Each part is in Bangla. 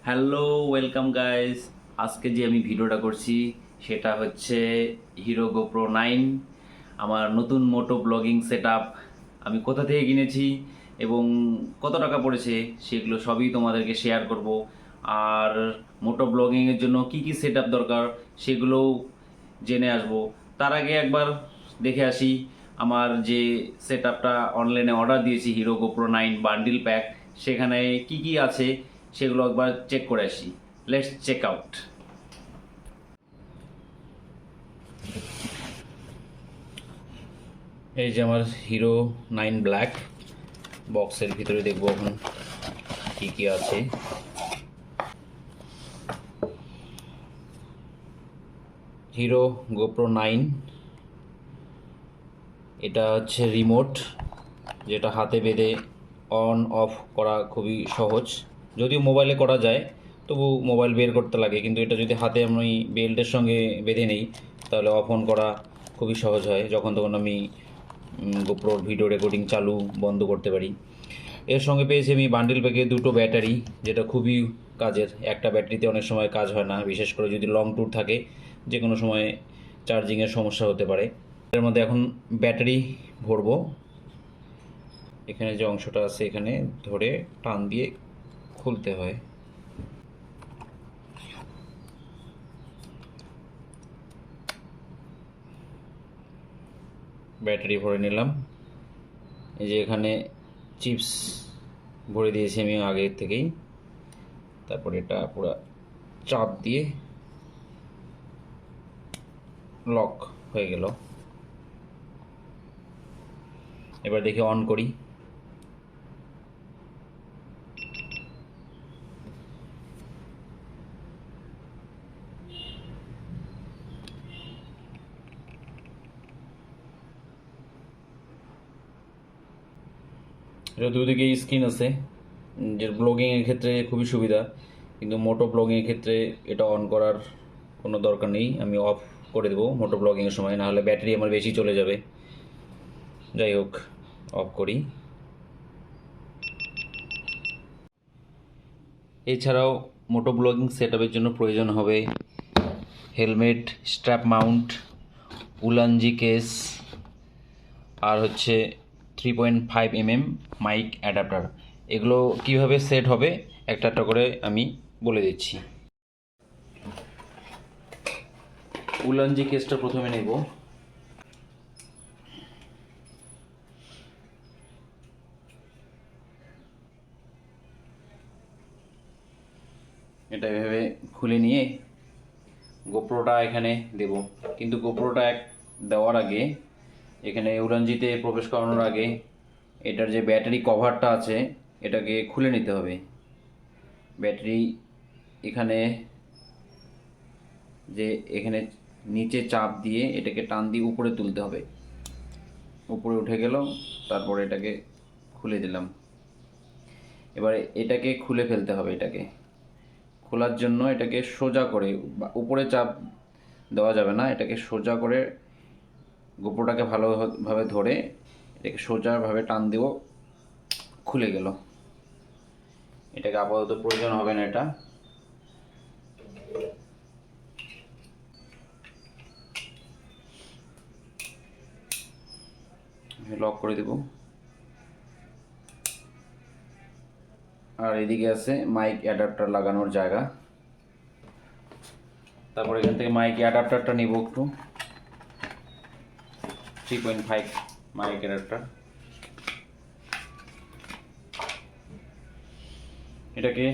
Hello, welcome guys. আজকে যে আমি ভিডিওটা করছি সেটা হচ্ছে হিরো গোপ্রো 9, আমার নতুন মোটো ব্লগিং সেটআপ। আমি কোথা থেকে কিনেছি এবং কত টাকা পড়েছে সেগুলো সবই তোমাদেরকে শেয়ার করব। আর মোটো ব্লগিংয়ের জন্য কি কি সেটআপ দরকার সেগুলোও জেনে আসব। তার আগে একবার দেখে আসি আমার যে সেটআপটা অনলাইনে অর্ডার দিয়েছি, হিরো গোপ্রো 9 বান্ডিল প্যাক, সেখানে কি কি আছে সেগুলো একবার চেক করে আসি। Let's check out. এই যে আমার হিরো 9 ব্ল্যাক, বক্সের ভিতরে দেখবো এখন কি কি আছে। হিরো গোপ্রো 9, এটা হচ্ছে রিমোট, যেটা হাতে বেঁধে অন অফ করা খুবই সহজ। যদিও মোবাইলে করা যায়, তবু মোবাইল বের করতে লাগে, কিন্তু এটা যদি হাতে আমি বেল্টের সঙ্গে বেঁধে নেই তাহলে অফ অন করা খুবই সহজ হয়। যখন তখন আমি গোপ্রোর ভিডিও রেকর্ডিং চালু বন্ধ করতে পারি। এর সঙ্গে পেয়েছি আমি বান্ডিল প্যাকে দুটো ব্যাটারি, যেটা খুবই কাজের। একটা ব্যাটারিতে অনেক সময় কাজ হয় না, বিশেষ করে যদি লং ট্যুর থাকে, যে কোনো সময় চার্জিংয়ের সমস্যা হতে পারে। এর মধ্যে এখন ব্যাটারি ভরবো। এখানে যে অংশটা আছে এখানে ধরে টান দিয়ে খুলতে হয়। ব্যাটারি ভরে নিলাম। এই যে এখানে চিপস ভরে দিয়েছি আমি আগে থেকেই। তারপর এটা পুরো চাপ দিয়ে লক হয়ে গেল। এবার দেখি অন করি। এটা দুদিকেই স্ক্রিন আছে, যে ব্লগিংয়ের ক্ষেত্রে খুবই সুবিধা, কিন্তু মোটো ব্লগিংয়ের ক্ষেত্রে এটা অন করার কোনো দরকার নেই। আমি অফ করে দেবো মোটো ব্লগিংয়ের সময়, না হলে ব্যাটারি আমার বেশি চলে যাবে। যাই হোক, অফ করি। এছাড়াও মোটো ব্লগিং সেটআপের জন্য প্রয়োজন হবে helmet, strap mount, Ulanzi case, আর হচ্ছে 3.5 mm মাইক অ্যাডাপ্টার। এগুলো কিভাবে সেট হবে একটা একটা করে আমি বলে দিচ্ছি। উলানজি কেসটা প্রথমে নেব। এটা এভাবে খুলে নিয়ে গোপ্রোটা এখানে দেব, কিন্তু গোপ্রোটা দেওয়ার আগে, এখানে উলানজিতে প্রবেশ করানোর আগে, এটার যে ব্যাটারি কভারটা আছে এটাকে খুলে নিতে হবে। ব্যাটারি এখানে, যে এখানে নিচে চাপ দিয়ে এটাকে টান দিয়ে উপরে তুলতে হবে। উপরে উঠে গেল, তারপর এটাকে খুলে দিলাম। এবারে এটাকে খুলে ফেলতে হবে। এটাকে খোলার জন্য এটাকে সোজা করে, উপরে চাপ দেওয়া যাবে না, এটাকে সোজা করে গোপ্রোটাকে ভালোভাবে ধরে এটাকে সোজাভাবে টান দেব। খুলে গেল। এটাকে আপাতত প্রয়োজন হবে না। এটা লক করে দেব। আর এদিকে আছে মাইক অ্যাডাপ্টার লাগানোর জায়গা। তারপর এখান থেকে মাইক অ্যাডাপ্টারটা নিব একটু, 3.5 মাইক অ্যাডাপ্টার। এটাকে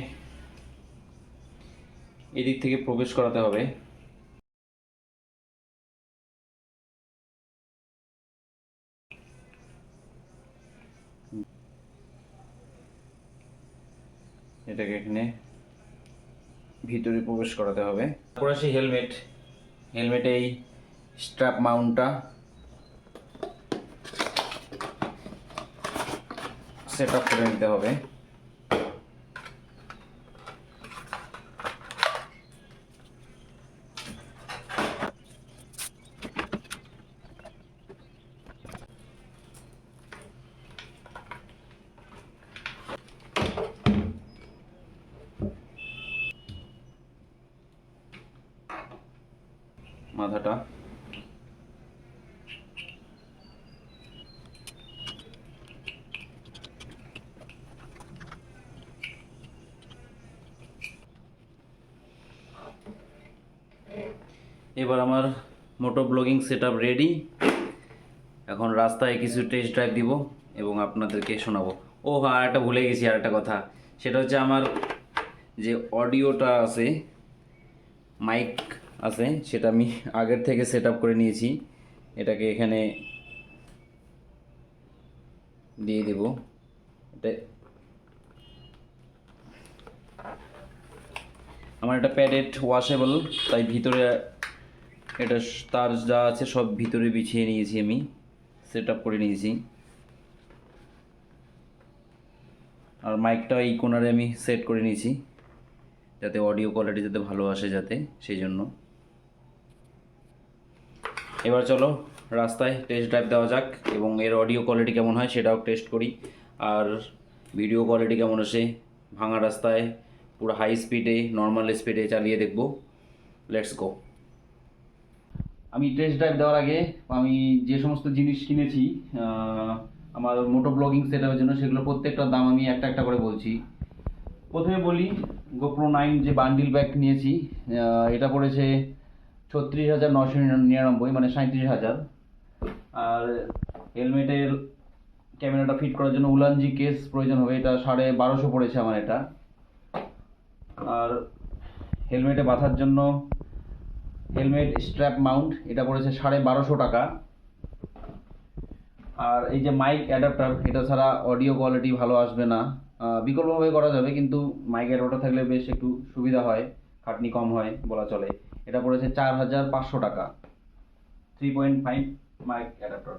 এদিক থেকে প্রবেশ করাতে হবে। এটাকে এখানে ভিতরে প্রবেশ করাতে হবে। তারপর আসি হেলমেট। হেলমেটে এই স্ট্র্যাপ মাউন্টটা সেট আপ করে নিতে হবে। মাথাটা। এবার আমার মোটো ব্লগিং সেটআপ রেডি। এখন রাস্তায় কিছু টেস্ট ড্রাইভ দিব এবং আপনাদেরকে শোনাবো। ও হ্যাঁ, আর একটা ভুলে গেছি, আর একটা কথা, সেটা হচ্ছে আমার যে অডিওটা আছে, মাইক আছে, সেটা আমি আগের থেকে সেট আপ করে নিয়েছি। এটাকে এখানে দিয়ে দেব। এটা আমার এটা প্যাডেড ওয়াশেবল, তাই ভিতরে এটা তার যা আছে সব ভিতরে বিছিয়ে নিয়েছি, আমি সেট আপ করে নিয়েছি। আর মাইকটা এই কোণারে আমি সেট করে নিয়েছি যাতে অডিও কোয়ালিটি যাতে ভালো আসে, যাতে সেই জন্য। এবার চলো রাস্তায় টেস্ট ড্রাইভ দেওয়া যাক এবং এর অডিও কোয়ালিটি কেমন হয় সেটাও টেস্ট করি, আর ভিডিও কোয়ালিটি কেমন আসে। ভাঙা রাস্তায় পুরো হাই স্পিডে, নর্মাল স্পিডে চালিয়ে দেখব। Let's go. আমি টেস্ট ড্রাইভ দেওয়ার আগে আমি যে সমস্ত জিনিস কিনেছি আমার মোটো ব্লগিং সেটআপের জন্য, সেগুলো প্রত্যেকটার দাম আমি একটা একটা করে বলছি। প্রথমে বলি, গোপ্রো 9 যে বান্ডিল ব্যাগ নিয়েছি, এটা পড়েছে 36,999, মানে 37,000। আর হেলমেটের ক্যামেরাটা ফিট করার জন্য উলানজি কেস প্রয়োজন হবে, এটা 1250 পড়েছে আমার এটা। আর হেলমেটে বাঁধার জন্য হেলমেট স্ট্র্যাপ মাউন্ট, এটা পড়েছে 1250 টাকা। আর এই যে মাইক অ্যাডাপ্টার, এটা ছাড়া অডিও কোয়ালিটি ভালো আসবে না। বিকল্পভাবে করা যাবে, কিন্তু মাইক অ্যাডাপ্টার থাকলে বেশ একটু সুবিধা হয়, খাটনি কম হয় বলা চলে। এটা পড়েছে 4500 টাকা, 3.5 মাইক অ্যাডাপ্টার।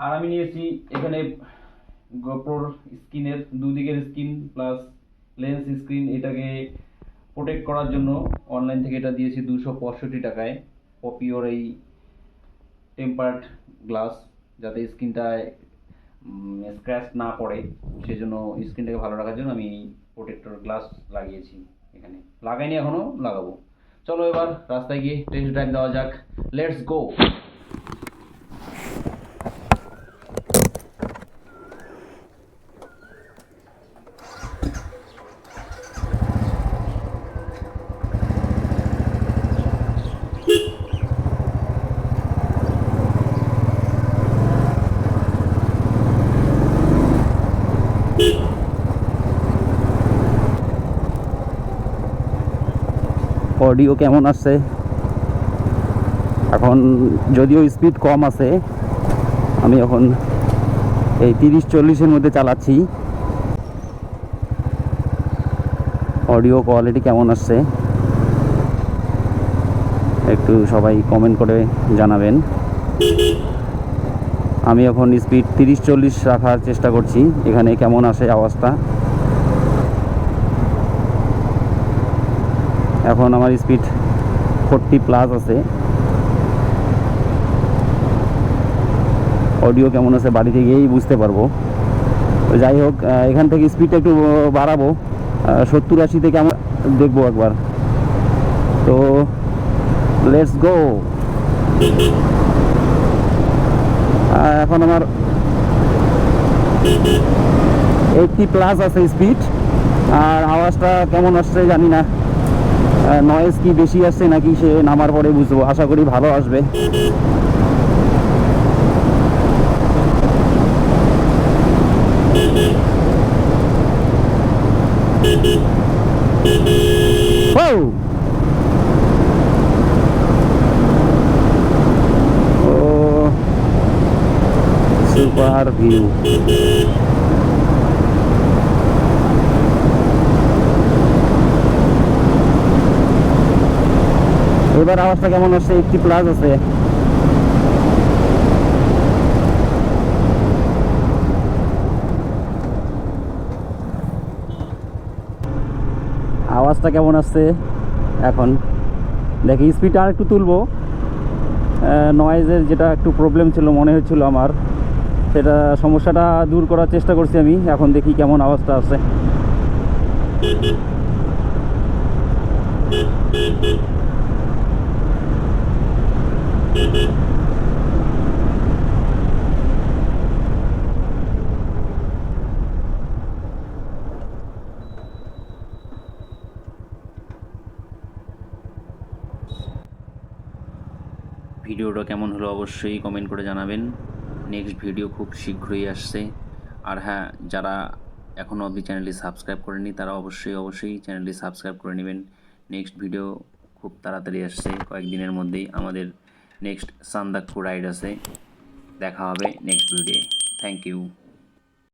আর আমি নিয়েছি এখানে গোপ্রোর স্ক্রিনের দুদিকের স্ক্রিন প্লাস লেন্স স্ক্রিন, এটাকে প্রোটেক্ট করার জন্য অনলাইন থেকে এটা দিয়েছি 265 টাকায়। পপিওর এই টেম্পার্ড গ্লাস, যাতে স্ক্রিনটায় স্ক্র্যাচ না পড়ে, সেজন্য স্ক্রিনটাকে ভালো রাখার জন্য আমি প্রোটেক্টর গ্লাস লাগিয়েছি। এখানে লাগাইনি, এখনও লাগাবো। চলো এবার রাস্তায় গিয়ে টেস্ট ড্রাইভ দেওয়া যাক। Let's go. অডিও কেমন আসছে এখন? যদিও স্পিড কম আছে, আমি এখন এই 30-40-এর মধ্যে চালাচ্ছি। অডিও কোয়ালিটি কেমন আসছে একটু সবাই কমেন্ট করে জানাবেন। আমি এখন স্পিড 30-40 রাখার চেষ্টা করছি, এখানে কেমন আসে আওয়াজটা। এখন আমার স্পিড 40+ আছে। অডিও কেমন আছে বাড়িতে গিয়েই বুঝতে পারবো। যাই হোক, এখান থেকে স্পিডটা একটু বাড়াবো, 70-80 থেকে আমরা দেখবো একবার। তো লেটস গো। এখন আমার 80+ আছে স্পিড। আর আওয়াজটা কেমন আসছে জানি না, নয়েজ কি বেশি আসছে নাকি সে নামার পরে বুঝবো। আশা করি ভালো আসবে। ও সুপার ভিউ। এবার আওয়াজটা কেমন আসছে? 80+ আছে। আওয়াজটা কেমন আসছে এখন দেখি। স্পিডটা আর একটু তুলবো, নয়েজের যেটা একটু প্রবলেম ছিল মনে হচ্ছিল আমার, সেটা সমস্যাটা দূর করার চেষ্টা করছি আমি। এখন দেখি কেমন আওয়াজটা আছে। ভিডিওটা কেমন হলো অবশ্যই কমেন্ট করে জানাবেন। নেক্সট ভিডিও খুব শীঘ্রই আসছে। আর হ্যাঁ, যারা এখনও অবধি চ্যানেলটি সাবস্ক্রাইব করেনি তারা অবশ্যই চ্যানেলটি সাবস্ক্রাইব করে নেবেন। নেক্সট ভিডিও খুব তাড়াতাড়ি আসছে, কয়েকদিনের মধ্যেই আমাদের নেক্সট সান্দাকফু রাইড আছে। দেখা হবে নেক্সট ভিডিও। Thank you.